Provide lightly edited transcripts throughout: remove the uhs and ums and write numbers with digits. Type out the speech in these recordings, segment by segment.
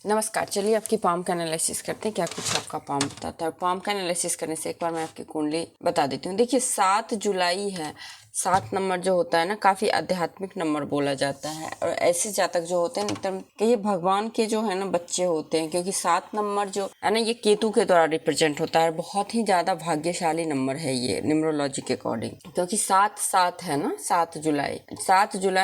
नमस्कार। चलिए आपकी पाम का एनालिसिस करते हैं। क्या कुछ आपका पाम बताता है। पाम का एनालिसिस करने से एक बार मैं आपकी कुंडली बता देती हूँ। देखिए 7 जुलाई है। 7 नंबर जो होता है ना, काफ़ी आध्यात्मिक नंबर बोला जाता है। और ऐसे जातक जो होते हैं ना, ये भगवान के जो है ना बच्चे होते हैं, क्योंकि 7 नंबर जो है ना, ये केतु के द्वारा रिप्रेजेंट होता है। बहुत ही ज़्यादा भाग्यशाली नंबर है ये न्यूमरोलॉजी के अकॉर्डिंग, क्योंकि 7 है ना। 7 जुलाई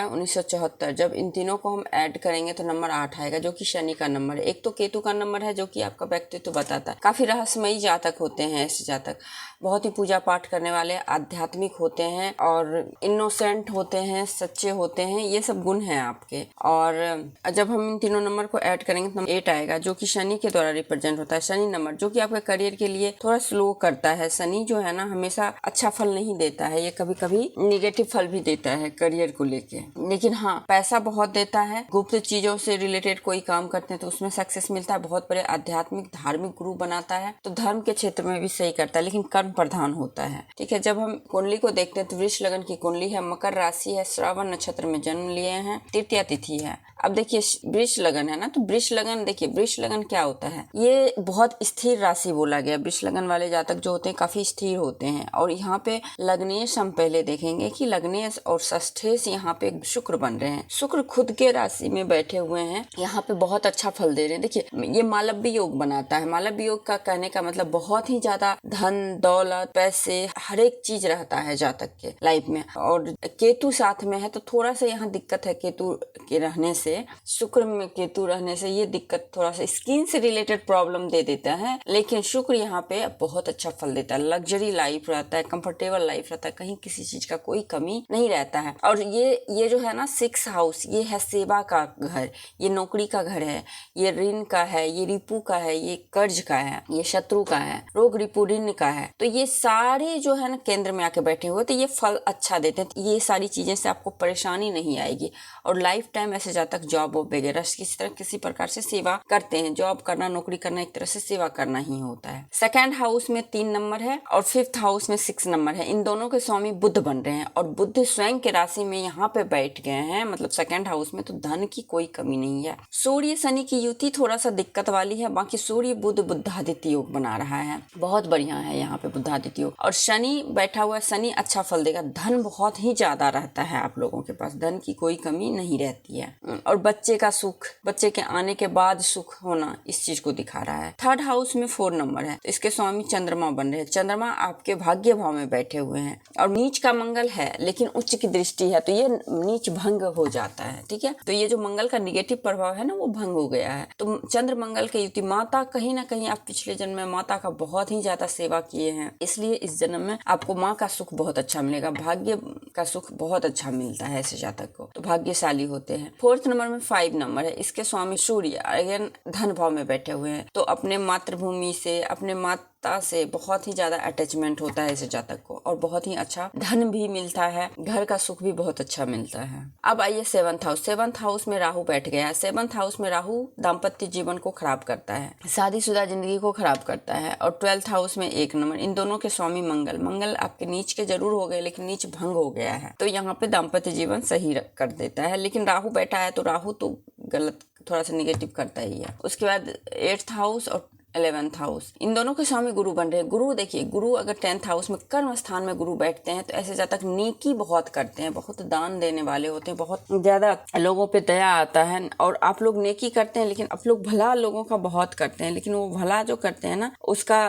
1974। जब इन तीनों को हम ऐड करेंगे तो नंबर 8 आएगा, जो कि शनि का नंबर है। एक तो केतु का नंबर है, जो कि आपका व्यक्तित्व बताता है। काफ़ी रहस्यमयी जातक होते हैं ऐसे जातक। बहुत ही पूजा पाठ करने वाले, आध्यात्मिक होते हैं और इनोसेंट होते हैं, सच्चे होते हैं। ये सब गुण हैं आपके। और जब हम इन तीनों नंबर को ऐड करेंगे तो नंबर 8 आएगा, जो कि शनि के द्वारा रिप्रेजेंट होता है। शनि नंबर जो कि आपके करियर के लिए थोड़ा स्लो करता है। शनि जो है ना, हमेशा अच्छा फल नहीं देता है, ये कभी कभी निगेटिव फल भी देता है करियर को लेके। लेकिन हाँ, पैसा बहुत देता है। गुप्त चीजों से रिलेटेड कोई काम करते हैं तो उसमें सक्सेस मिलता है। बहुत बड़े आध्यात्मिक धार्मिक गुरु बनाता है, तो धर्म के क्षेत्र में भी सही करता है, लेकिन कर्म प्रधान होता है। ठीक है। जब हम कुंडली को देखते हैं तो वृष लगन की कुंडली है, मकर राशि है, श्रावण नक्षत्र में जन्म लिए हैं, तृतीया तिथि है। अब देखिए वृष लगन है ना, तो वृष लगन, देखिए वृष लगन क्या होता है, ये बहुत स्थिर राशि बोला गया। वृष लगन वाले जातक जो होते हैं काफी स्थिर होते हैं। और यहाँ पे लग्नेश हम पहले देखेंगे कि लग्नेश और षष्ठेश यहाँ पे शुक्र बन रहे हैं। शुक्र खुद के राशि में बैठे हुए हैं, यहाँ पे बहुत अच्छा फल दे रहे हैं। देखिए ये मालव्य योग बनाता है। मालव्य योग का कहने का मतलब बहुत ही ज्यादा धन दौलत पैसे हर एक चीज रहता है जातक के लाइफ में। और केतु साथ में है तो थोड़ा सा यहाँ दिक्कत है। केतु के रहने से, शुक्र में केतु रहने से ये दिक्कत, थोड़ा सा स्किन से रिलेटेड प्रॉब्लम दे देता है। लेकिन शुक्र यहाँ पे बहुत अच्छा फल देता है। लग्जरी लाइफ रहता है, कंफर्टेबल लाइफ रहता है, कहीं किसी चीज का कोई कमी नहीं रहता है। और ये जो है ना 6 हाउस, ये है सेवा का घर, ये नौकरी का घर है, ये ऋण का है, ये रिपू का है, ये कर्ज का है, ये शत्रु का है, रोग रिपू ऋण का है। तो ये सारे जो है ना केंद्र में आके बैठे हुए, तो ये फल अच्छा देते हैं। ये सारी चीजें से आपको परेशानी नहीं आएगी। और लाइफ टाइम ऐसे जातक जॉब वगैरह किसी प्रकार से सेवा करते हैं। जॉब करना, नौकरी करना एक तरह से सेवा करना ही होता है। सेकंड हाउस में 3 नंबर है और 5th हाउस में 6 नंबर है। इन दोनों के स्वामी बुध बन रहे हैं और बुध स्वयं के राशि में यहाँ पे बैठ गए हैं, मतलब सेकंड हाउस में। तो धन की कोई कमी नहीं है। सूर्य शनि की युति थोड़ा सा दिक्कत वाली है, बाकी सूर्य बुध बुधादित्य योग बना रहा है, बहुत बढ़िया है यहाँ पे बुधादित्य योग। और शनि बैठा हुआ है, शनि अच्छा फल देगा। धन बहुत ही ज्यादा रहता है आप लोगों के पास, धन की कोई कमी नहीं रहती है। और बच्चे का सुख, बच्चे के आने के बाद सुख होना, इस चीज को दिखा रहा है। 3rd हाउस में 4 नंबर है, तो इसके स्वामी चंद्रमा बन रहे हैं। चंद्रमा आपके भाग्य भाव में बैठे हुए हैं और नीच का मंगल है, लेकिन उच्च की दृष्टि है, तो ये नीच भंग हो जाता है। ठीक है। तो ये जो मंगल का निगेटिव प्रभाव है ना, वो भंग हो गया है। तो चंद्र मंगल की युति, माता, कहीं ना कहीं आप पिछले जन्म में माता का बहुत ही ज्यादा सेवा किए हैं, इसलिए इस जन्म में आपको माँ का सुख बहुत अच्छा मिलेगा। भाग्य का सुख बहुत अच्छा मिलता है ऐसे जातक को, तो भाग्यशाली होते हैं। 4th नंबर में 5 नंबर है, इसके स्वामी सूर्य अगेन धन भाव में बैठे हुए हैं। तो अपने मातृभूमि से, अपने माता से बहुत ही ज्यादा अटैचमेंट होता है ऐसे जातक को, और बहुत ही अच्छा धन भी मिलता है, घर का सुख भी बहुत अच्छा मिलता है। अब आइए 7th हाउस। 7th हाउस में राहु बैठ गया है। 7th हाउस में राहु दाम्पत्य जीवन को खराब करता है, शादीशुदा जिंदगी को खराब करता है। और 12th हाउस में 1 नंबर, इन दोनों के स्वामी मंगल आपके नीच के जरूर हो गए, लेकिन नीच भंग हो गया है, तो यहाँ पे दाम्पत्य जीवन सही कर देता है। लेकिन राहु बैठा है तो राहु तो गलत, थोड़ा सा निगेटिव करता ही है। उसके बाद 8th हाउस और 11th हाउस, इन दोनों के स्वामी गुरु बन रहे हैं। गुरु देखिए, गुरु अगर 10th हाउस में कर्म स्थान में गुरु बैठते हैं तो ऐसे जातक नेकी बहुत करते हैं, बहुत दान देने वाले होते हैं, बहुत ज्यादा लोगों पे दया आता है। और आप लोग नेकी करते हैं, लेकिन आप लोग भला लोगों का बहुत करते हैं, लेकिन वो भला जो करते हैं ना, उसका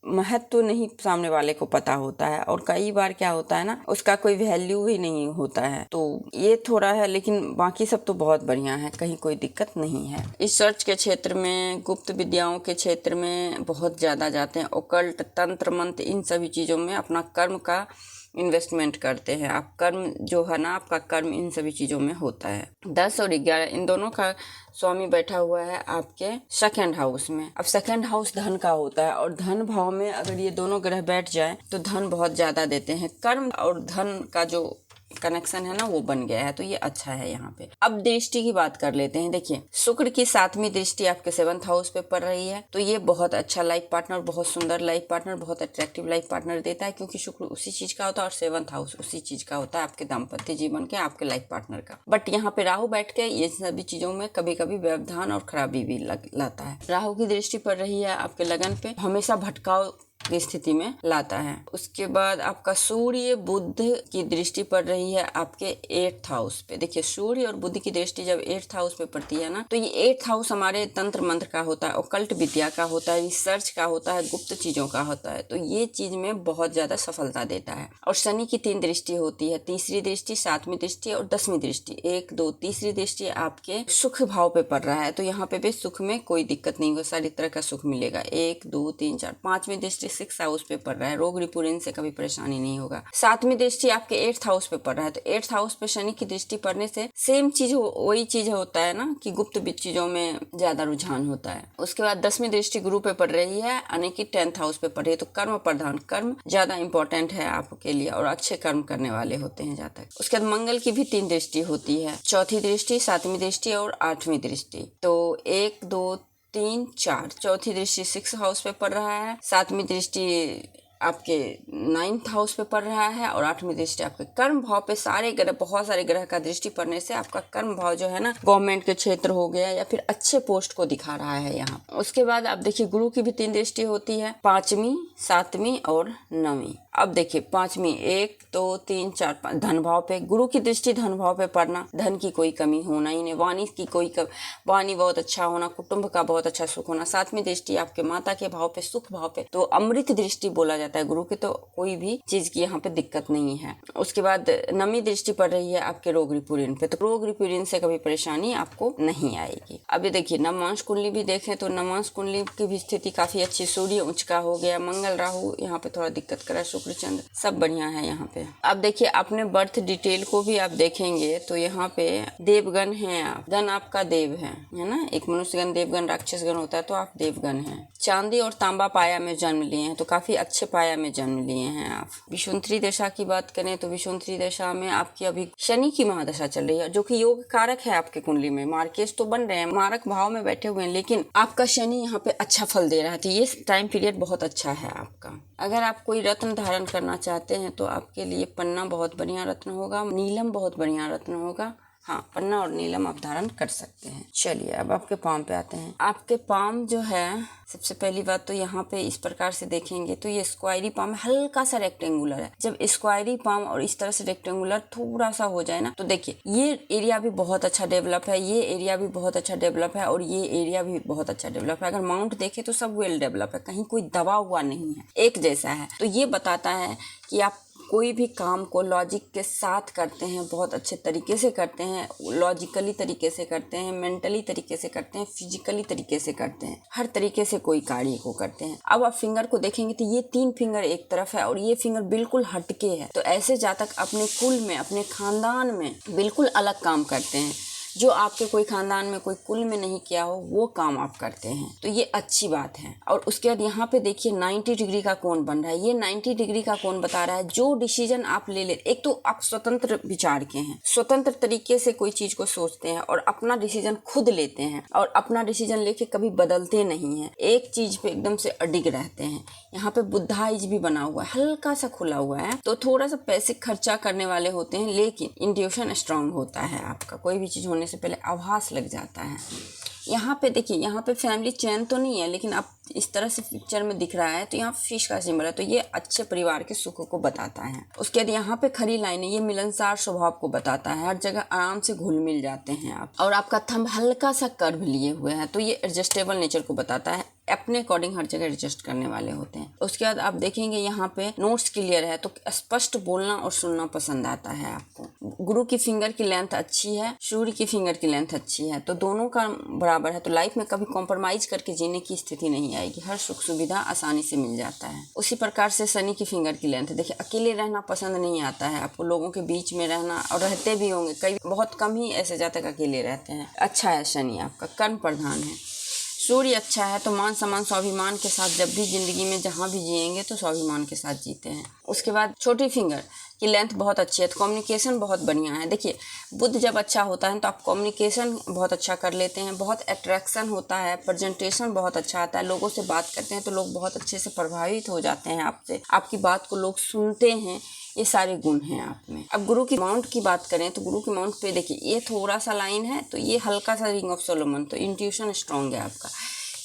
महत्व नहीं सामने वाले को पता होता है। और कई बार क्या होता है ना, उसका कोई वैल्यू ही नहीं होता है। तो ये थोड़ा है, लेकिन बाकी सब तो बहुत बढ़िया है, कहीं कोई दिक्कत नहीं है। इस सर्च के क्षेत्र में, गुप्त विद्याओं के क्षेत्र में बहुत ज्यादा जाते हैं। ओकल्ट, तंत्र मंत्र, इन सभी चीजों में अपना कर्म का इन्वेस्टमेंट करते हैं। आप कर्म जो है ना, आपका कर्म इन सभी चीजों में होता है। 10 और 11 इन दोनों का स्वामी बैठा हुआ है आपके 2nd हाउस में। अब 2nd हाउस धन का होता है, और धन भाव में अगर ये दोनों ग्रह बैठ जाए तो धन बहुत ज्यादा देते हैं। कर्म और धन का जो कनेक्शन है ना वो बन गया है, तो ये अच्छा है यहाँ पे। अब दृष्टि की बात कर लेते हैं। देखिए शुक्र की 7वीं दृष्टि आपके 7th हाउस पे पड़ रही है, तो ये बहुत अच्छा लाइफ पार्टनर, बहुत सुंदर लाइफ पार्टनर, बहुत अट्रैक्टिव लाइफ पार्टनर देता है, क्योंकि शुक्र उसी चीज का होता है और 7th हाउस उसी चीज का होता है, आपके दाम्पत्य जीवन के, आपके लाइफ पार्टनर का। बट यहाँ पे राहु बैठ के ये सभी चीजों में कभी कभी व्यवधान और खराबी भी लाता है। राहु की दृष्टि पड़ रही है आपके लगन पे, हमेशा भटकाव की स्थिति में लाता है। उसके बाद आपका सूर्य बुध की दृष्टि पड़ रही है आपके 8th हाउस पे। देखिए सूर्य और बुध की दृष्टि जब 8th हाउस पे पड़ती है ना, तो ये 8th हाउस हमारे तंत्र मंत्र का होता है, ओकल्ट विद्या का होता है, रिसर्च का होता है, गुप्त चीजों का होता है, तो ये चीज में बहुत ज्यादा सफलता देता है। और शनि की 3 दृष्टि होती है, तीसरी दृष्टि, 7वीं दृष्टि और 10वीं दृष्टि। 1 2 तीसरी दृष्टि आपके सुख भाव पे पड़ रहा है, तो यहाँ पे भी सुख में कोई दिक्कत नहीं होगा, सारी तरह का सुख मिलेगा। 1 2 3 4 5वीं दृष्टि 6th हाउस पे पड़ रहा है, रोग रिपुरिन से कभी परेशानी नहीं होगा। 7वीं दृष्टि आपके 8th हाउस पे पड़ रहा है, तो 8th हाउस पे शनि की दृष्टि पड़ने से सेम चीज वही चीज होता है ना कि गुप्त चीजों में ज्यादा रुझान होता है। उसके बाद 10वीं दृष्टि गुरु पे पड़ रही है, यानी कि 10th हाउस पे पड़ रही है, तो कर्म प्रधान, कर्म ज्यादा इंपॉर्टेंट है आपके लिए और अच्छे कर्म करने वाले होते हैं ज्यादा। उसके बाद मंगल की भी 3 दृष्टि होती है, 4थी दृष्टि, 7वीं दृष्टि और 8वीं दृष्टि। तो 1 2 3 4, 4थी दृष्टि 6th हाउस पे पड़ रहा है, 7वीं दृष्टि आपके 9th हाउस पे पड़ रहा है और 8वीं दृष्टि आपके कर्म भाव पे। सारे ग्रह, बहुत सारे ग्रह का दृष्टि पड़ने से आपका कर्म भाव जो है ना गवर्नमेंट के क्षेत्र हो गया या फिर अच्छे पोस्ट को दिखा रहा है यहाँ। उसके बाद आप देखिए गुरु की भी 3 दृष्टि होती है, 5वीं, 7वीं और 9वीं। अब देखिए 5वीं 1 2 3 4 5 धन भाव पे, गुरु की दृष्टि धन भाव पे पड़ना, धन की कोई कमी होना ही नहीं, वाणी की कोई वाणी बहुत अच्छा होना, कुटुंब का बहुत अच्छा सुख होना। 7वीं दृष्टि आपके माता के भाव पे, सुख भाव पे, तो अमृत दृष्टि बोला जाता है गुरु की, तो कोई भी चीज की यहाँ पे दिक्कत नहीं है। उसके बाद 9वीं दृष्टि पड़ रही है आपके रोग रिपुरिन पे, तो रोग रिपुरिन से कभी परेशानी आपको नहीं आएगी। अभी देखिए नवमांश कुंडली भी देखें तो नवमांश कुंडली की भी स्थिति काफी अच्छी, सूर्य उच्च का हो गया, मंगल राहु यहाँ पे थोड़ा दिक्कत करा, शुक्र चंद्र सब बढ़िया है यहाँ पे। अब देखिए अपने बर्थ डिटेल को भी आप देखेंगे तो यहाँ पे देवगण हैं आप, गण आपका देव है ना, एक मनुष्यगण, देवगण, राक्षसगण होता है, तो आप देवगण हैं। चांदी और तांबा पाया में जन्म लिए हैं, तो काफी अच्छे पाया में जन्म लिए हैं आप। विशुंत्री दशा की बात करें तो विशुंत्री दशा में आपकी अभी शनि की महादशा चल रही है, जो कि योग कारक है आपके कुंडली में। मार्केश तो बन रहे हैं, मारक भाव में बैठे हुए हैं, लेकिन आपका शनि यहाँ पे अच्छा फल दे रहा है, तो ये टाइम पीरियड बहुत अच्छा है आपका। अगर आप कोई रत्न धारण करना चाहते हैं तो आपके लिए पन्ना बहुत बढ़िया रत्न होगा, नीलम बहुत बढ़िया रत्न होगा। हाँ, पन्ना और नीलम आप धारण कर सकते हैं। चलिए अब आपके पाम पे आते हैं। आपके पाम जो है, सबसे पहली बात तो यहाँ पे इस प्रकार से देखेंगे तो ये स्क्वायरी पाम हल्का सा रेक्टेंगुलर है। जब स्क्वायरी पाम और इस तरह से रेक्टेंगुलर थोड़ा सा हो जाए ना, तो देखिए ये एरिया भी बहुत अच्छा डेवलप है, ये एरिया भी बहुत अच्छा डेवलप है और ये एरिया भी बहुत अच्छा डेवलप है। अगर माउंट देखे तो सब वेल डेवलप है, कहीं कोई दबा हुआ नहीं है, एक जैसा है। तो ये बताता है कि आप कोई भी काम को लॉजिक के साथ करते हैं, बहुत अच्छे तरीके से करते हैं, लॉजिकली तरीके से करते हैं, मेंटली तरीके से करते हैं, फिजिकली तरीके से करते हैं, हर तरीके से कोई कार्य को करते हैं। अब आप फिंगर को देखेंगे तो ये 3 फिंगर एक तरफ है और ये फिंगर बिल्कुल हटके है, तो ऐसे जातक अपने कुल में, अपने खानदान में बिल्कुल अलग काम करते हैं, जो आपके कोई खानदान में, कोई कुल में नहीं किया हो वो काम आप करते हैं, तो ये अच्छी बात है। और उसके बाद यहाँ पे देखिए 90 डिग्री का कोण बन रहा है। ये 90 डिग्री का कोण बता रहा है जो डिसीजन आप ले ले, एक तो आप स्वतंत्र विचार के हैं, स्वतंत्र तरीके से कोई चीज को सोचते हैं और अपना डिसीजन खुद लेते हैं और अपना डिसीजन लेके कभी बदलते नहीं हैं, एक चीज पे एकदम से अडिग रहते हैं। यहाँ पे बुद्धाइज भी बना हुआ है, हल्का सा खुला हुआ है, तो थोड़ा सा पैसे खर्चा करने वाले होते हैं, लेकिन इंट्यूशन स्ट्रांग होता है आपका, कोई भी चीज से पहले आभास लग जाता है। यहाँ पे देखिए, यहाँ पे फैमिली चैन तो नहीं है, लेकिन आप इस तरह से पिक्चर में दिख रहा है तो यहाँ फिश का सिंबल है, तो ये अच्छे परिवार के सुख को बताता है। उसके बाद यहाँ पे खड़ी लाइन है, ये मिलनसार स्वभाव को बताता है, हर जगह आराम से घुल मिल जाते हैं आप। और आपका थंब हल्का सा कर्व लिए हुए है, तो ये एडजस्टेबल नेचर को बताता है, अपने अकॉर्डिंग हर जगह एडजस्ट करने वाले होते हैं। उसके बाद आप देखेंगे यहाँ पे नोट्स क्लियर है, तो स्पष्ट बोलना और सुनना पसंद आता है आपको। गुरु की फिंगर की लेंथ अच्छी है, सूर्य की फिंगर की लेंथ अच्छी है, तो दोनों का बराबर है, तो लाइफ में कभी कॉम्प्रोमाइज करके जीने की स्थिति नहीं आएगी, हर सुख सुविधा आसानी से मिल जाता है। उसी प्रकार से शनि की फिंगर की लेंथ देखिए, अकेले रहना पसंद नहीं आता है आपको, लोगों के बीच में रहना, और रहते भी होंगे, कई बहुत कम ही ऐसे जातक अकेले रहते हैं। अच्छा है शनि आपका, कर्म प्रधान है। सूर्य अच्छा है तो मान सम्मान स्वाभिमान के साथ जब भी जिंदगी में जहाँ भी जिएंगे तो स्वाभिमान के साथ जीते हैं। उसके बाद छोटी फिंगर कि लेंथ बहुत अच्छी है, तो कम्युनिकेशन बहुत बढ़िया है। देखिए बुध जब अच्छा होता है तो आप कम्युनिकेशन बहुत अच्छा कर लेते हैं, बहुत अट्रैक्शन होता है, प्रेजेंटेशन बहुत अच्छा आता है, लोगों से बात करते हैं तो लोग बहुत अच्छे से प्रभावित हो जाते हैं आपसे, आपकी बात को लोग सुनते हैं। ये सारे गुण हैं आप में। अब गुरु की माउंट की बात करें तो गुरु की माउंट पे देखिए ये थोड़ा सा लाइन है, तो ये हल्का सा रिंग ऑफ सोलोमन, तो इंट्यूशन स्ट्रांग है आपका।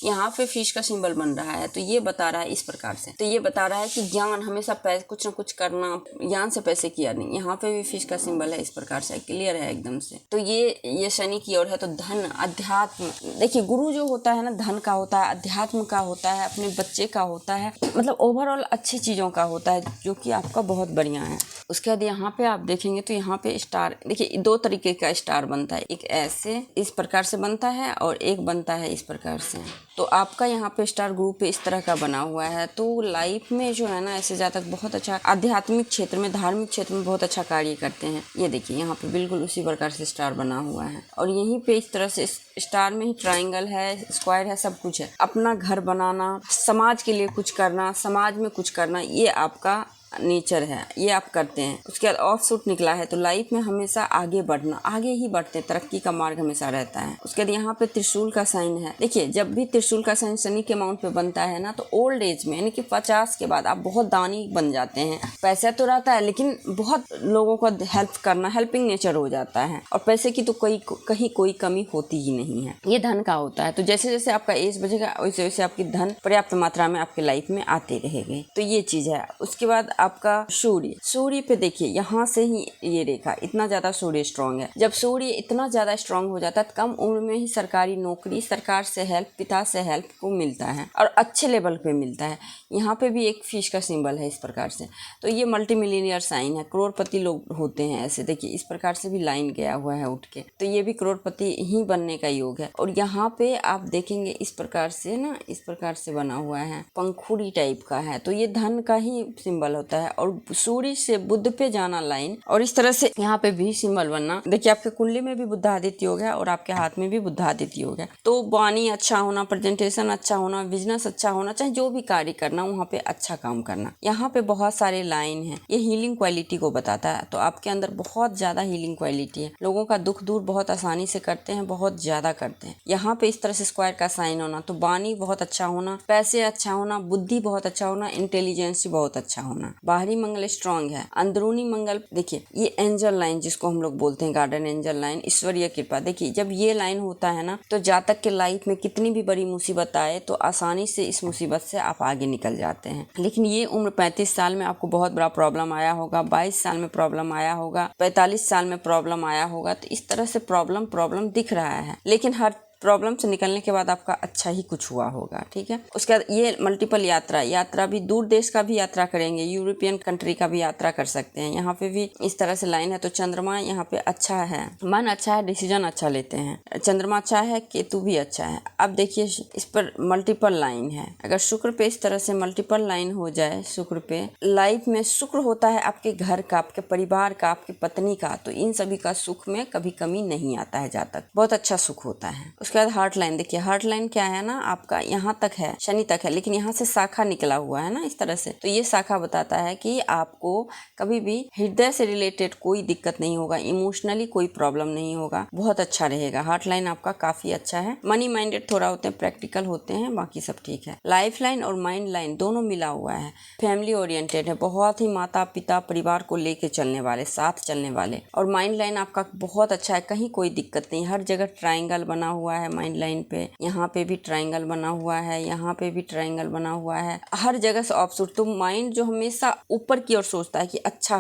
यहाँ पे फिश का सिंबल बन रहा है, तो ये बता रहा है इस प्रकार से, तो ये बता रहा है कि ज्ञान हमेशा कुछ ना कुछ करना, ज्ञान से पैसे किया नहीं। यहाँ पे भी फिश का सिंबल है इस प्रकार से, क्लियर है एकदम से। तो ये शनि की ओर है, तो धन, अध्यात्म, देखिए गुरु जो होता है ना, धन का होता है, अध्यात्म का होता है, अपने बच्चे का होता है, मतलब ओवरऑल अच्छी चीजों का होता है, जो कि आपका बहुत बढ़िया है। उसके बाद यहाँ पे आप देखेंगे तो यहाँ पे स्टार, देखिए 2 तरीके का स्टार बनता है, एक ऐसे इस प्रकार से बनता है और एक बनता है इस प्रकार से। तो आपका यहाँ पे स्टार ग्रुप पे इस तरह का बना हुआ है। तो लाइफ में जो है ना, ऐसे जातक बहुत अच्छा आध्यात्मिक क्षेत्र में, धार्मिक क्षेत्र में बहुत अच्छा कार्य करते हैं। ये देखिए यहाँ पे बिल्कुल उसी प्रकार से स्टार बना हुआ है, और यहीं पे इस तरह से स्टार में ही ट्रायंगल है, स्क्वायर है, सब कुछ है। अपना घर बनाना, समाज के लिए कुछ करना, समाज में कुछ करना, ये आपका नेचर है, ये आप करते हैं। उसके बाद ऑफ सूट निकला है, तो लाइफ में हमेशा आगे बढ़ना, आगे ही बढ़ते, तरक्की का मार्ग हमेशा रहता है। उसके बाद यहाँ पे त्रिशूल का साइन है। देखिए जब भी त्रिशूल का साइन शनि के माउंट पे बनता है ना, तो ओल्ड एज में यानी कि 50 के बाद आप बहुत दानी बन जाते हैं। पैसा तो रहता है, लेकिन बहुत लोगों को हेल्प करना, हेल्पिंग नेचर हो जाता है, और पैसे की तो कहीं कोई कमी होती ही नहीं है। ये धन का होता है, तो जैसे जैसे आपका एज बढ़ेगा वैसे वैसे आपकी धन पर्याप्त मात्रा में आपकी लाइफ में आते रहेगी। तो ये चीज है। उसके बाद आपका सूर्य पे देखिए, यहाँ से ही ये रेखा, इतना ज्यादा सूर्य स्ट्रांग है। जब सूर्य इतना ज्यादा स्ट्रांग हो जाता है, कम उम्र में ही सरकारी नौकरी, सरकार से हेल्प, पिता से हेल्प को मिलता है, और अच्छे लेवल पे मिलता है। यहाँ पे भी एक फिश का सिंबल है इस प्रकार से, तो ये मल्टी मिलीनियर साइन है, करोड़पति लोग होते हैं ऐसे। देखिए इस प्रकार से भी लाइन गया हुआ है उठ के, तो ये भी करोड़पति ही बनने का योग है। और यहाँ पे आप देखेंगे इस प्रकार से ना, इस प्रकार से बना हुआ है, पंखुड़ी टाइप का है, तो ये धन का ही सिंबल होता है। और सूर्य से बुध पे जाना लाइन, और इस तरह से यहाँ पे भी सिंबल बनना। देखिए आपके कुंडली में भी बुधादित्य योग है और आपके हाथ में भी बुधादित्य योग है। तो वाणी अच्छा होना, प्रेजेंटेशन अच्छा होना, बिजनेस अच्छा होना, चाहे जो भी कार्य करना वहाँ पे अच्छा काम करना। यहाँ पे बहुत सारे लाइन है, ये हीलिंग क्वालिटी को बताता है। तो आपके अंदर बहुत ज्यादा हीलिंग क्वालिटी है, लोगों का दुख दूर बहुत आसानी से करते हैं, बहुत ज्यादा करते हैं। यहाँ पे इस तरह से स्क्वायर का साइन होना, तो वाणी बहुत अच्छा होना, पैसे अच्छा होना, बुद्धि बहुत अच्छा होना, इंटेलिजेंस बहुत अच्छा होना, बाहरी मंगल स्ट्रांग है, अंदरूनी मंगल। देखिए ये एंजल लाइन जिसको हम लोग बोलते हैं, गार्डन एंजल लाइन, ईश्वरीय कृपा। देखिए जब ये लाइन होता है ना, तो जातक के लाइफ में कितनी भी बड़ी मुसीबत आए तो आसानी से इस मुसीबत से आप आगे निकल जाते हैं। लेकिन ये उम्र 35 साल में आपको बहुत बड़ा प्रॉब्लम आया होगा, 22 साल में प्रॉब्लम आया होगा, 45 साल में प्रॉब्लम आया होगा, तो इस तरह से प्रॉब्लम दिख रहा है, लेकिन हर प्रॉब्लम से निकलने के बाद आपका अच्छा ही कुछ हुआ होगा। ठीक है। उसके बाद ये मल्टीपल यात्रा भी, दूर देश का भी यात्रा करेंगे, यूरोपियन कंट्री का भी यात्रा कर सकते हैं। यहाँ पे भी इस तरह से लाइन है, तो चंद्रमा यहाँ पे अच्छा है, मन अच्छा है, डिसीजन अच्छा लेते हैं, चंद्रमा अच्छा है, केतु भी अच्छा है। अब देखिए इस पर मल्टीपल लाइन है, अगर शुक्र पे इस तरह से मल्टीपल लाइन हो जाए, शुक्र पे लाइफ में शुक्र होता है आपके घर का, आपके परिवार का, आपकी पत्नी का, तो इन सभी का सुख में कभी कमी नहीं आता है, जातक बहुत अच्छा सुख होता है। उसके बाद हार्ट लाइन, देखिए हार्ट लाइन क्या है ना, आपका यहाँ तक है, शनि तक है, लेकिन यहाँ से शाखा निकला हुआ है ना इस तरह से, तो ये शाखा बताता है कि आपको कभी भी हृदय से रिलेटेड कोई दिक्कत नहीं होगा, इमोशनली कोई प्रॉब्लम नहीं होगा, बहुत अच्छा रहेगा। हार्ट लाइन आपका काफी अच्छा है। मनी माइंडेड थोड़ा होते हैं, प्रैक्टिकल होते हैं, बाकी सब ठीक है। लाइफ लाइन और माइंड लाइन दोनों मिला हुआ है, फैमिली ओरिएंटेड है, बहुत ही माता पिता परिवार को लेके चलने वाले, साथ चलने वाले। और माइंड लाइन आपका बहुत अच्छा है, कहीं कोई दिक्कत नहीं, हर जगह ट्राइंगल बना हुआ है माइंड लाइन पे, यहाँ पे भी ट्राइंगल बना हुआ है, यहाँ पे भी ट्राइंगल बना हुआ है, हर जगह से ऑफशूट। तो माइंड जो हमेशा ऊपर की ओर सोचता है कि अच्छा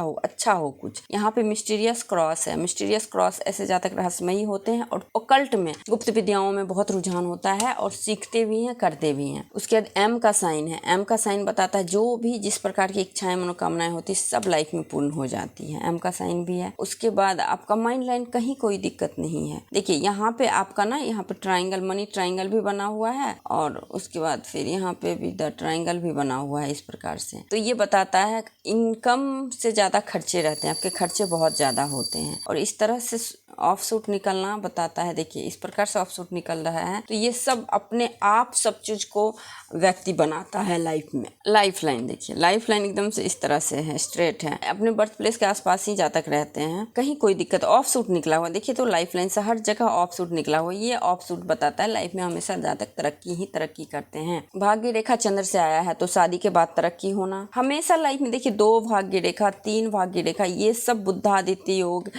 हो कुछ। यहाँ पे मिस्टीरियस क्रॉस है, मिस्टीरियस क्रॉस ऐसे जातक रहस्यमयी होते हैं और ओकल्ट में, गुप्त विद्याओं में बहुत रुझान होता है और सीखते भी हैं, करते भी हैं। उसके बाद एम का साइन है, एम का साइन बताता है जो भी जिस प्रकार की इच्छाएं मनोकामनाएं होती सब लाइफ में पूर्ण हो जाती है, एम का साइन भी है। उसके बाद आपका माइंड लाइन कहीं कोई दिक्कत नहीं है। देखिए यहाँ पे आपका ना, यहाँ पे ट्राइंगल, मनी ट्राइंगल भी बना हुआ है, और उसके बाद फिर यहाँ पे भी द ट्राइंगल भी बना हुआ है इस प्रकार से। तो ये बताता है इनकम से ज्यादा खर्चे रहते हैं, आपके खर्चे बहुत ज्यादा होते हैं, और इस तरह से ऑफ सूट निकलना बताता है। देखिए इस प्रकार से ऑफ सूट निकल रहा है। तो ये सब अपने आप सब चीज को व्यक्ति बनाता है लाइफ में। लाइफ लाइन देखिए, लाइफ लाइन एकदम से इस तरह से है, स्ट्रेट है, अपने बर्थ प्लेस के आसपास ही जहाँ तक रहते हैं, कहीं कोई दिक्कत। ऑफ सूट निकला हुआ देखिए, तो लाइफ लाइन से हर जगह ऑफ सूट निकला हुआ। ये ऑफ सूट बताता है लाइफ में हमेशा जहाँ तक तरक्की ही तरक्की करते हैं। भाग्य रेखा चंद्र से आया है, तो शादी के बाद तरक्की होना हमेशा लाइफ में। देखिए 2 भाग्य रेखा, 3 भाग्य रेखा, ये सब बुद्धादित्य योग,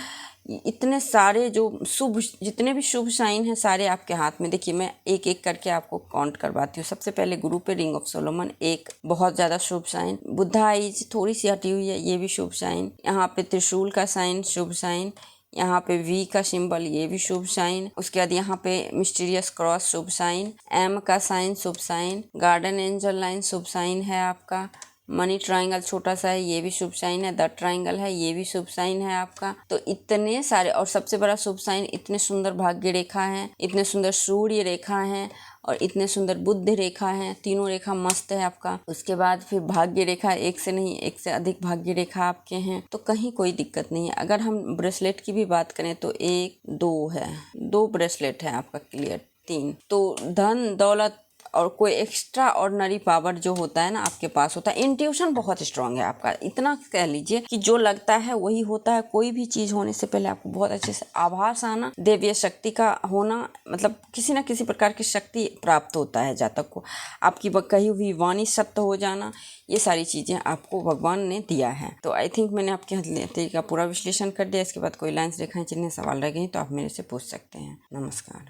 इतने सारे जो शुभ, जितने भी शुभ साइन हैं सारे आपके हाथ में। देखिए मैं एक एक करके आपको काउंट करवाती हूँ। सबसे पहले गुरु पे रिंग ऑफ सोलोमन, एक बहुत ज़्यादा शुभ साइन। बुद्धा आइज थोड़ी सी हटी हुई है, ये भी शुभ साइन। यहाँ पे त्रिशूल का साइन शुभ साइन। यहाँ पे वी का सिंबल, ये भी शुभ साइन। उसके बाद यहाँ पे मिस्टीरियस क्रॉस शुभ साइन। एम का साइन शुभ साइन। गार्डन एंजल लाइन शुभ साइन है आपका। मनी ट्रायंगल छोटा सा है, ये भी शुभ साइन है। द ट्रायंगल है, ये भी शुभ साइन है आपका। तो इतने सारे, और सबसे बड़ा शुभ साइन, इतने सुंदर भाग्य रेखा है, इतने सुंदर सूर्य रेखा है और इतने सुंदर बुद्ध रेखा है। तीनों रेखा मस्त है आपका। उसके बाद फिर भाग्य रेखा, एक से नहीं एक से अधिक भाग्य रेखा आपके हैं, तो कहीं कोई दिक्कत नहीं है। अगर हम ब्रेसलेट की भी बात करें तो 1 2 है, 2 ब्रेसलेट है आपका क्लियर। 3 तो धन दौलत और कोई एक्स्ट्रा ऑर्डिनरी पावर जो होता है ना आपके पास होता है। इंट्यूशन बहुत स्ट्रांग है आपका, इतना कह लीजिए कि जो लगता है वही होता है। कोई भी चीज होने से पहले आपको बहुत अच्छे से आभास आना, देवीय शक्ति का होना, मतलब किसी न किसी प्रकार की शक्ति प्राप्त होता है। जातक को आपकी कही हुई वाणी सत्य हो जाना, ये सारी चीजें आपको भगवान ने दिया है। तो आई थिंक मैंने आपके हथेली का पूरा विश्लेषण कर दिया। इसके बाद कोई लाइन्स, रेखाएं, चिन्ह, सवाल रह गए तो आप मेरे से पूछ सकते हैं। नमस्कार।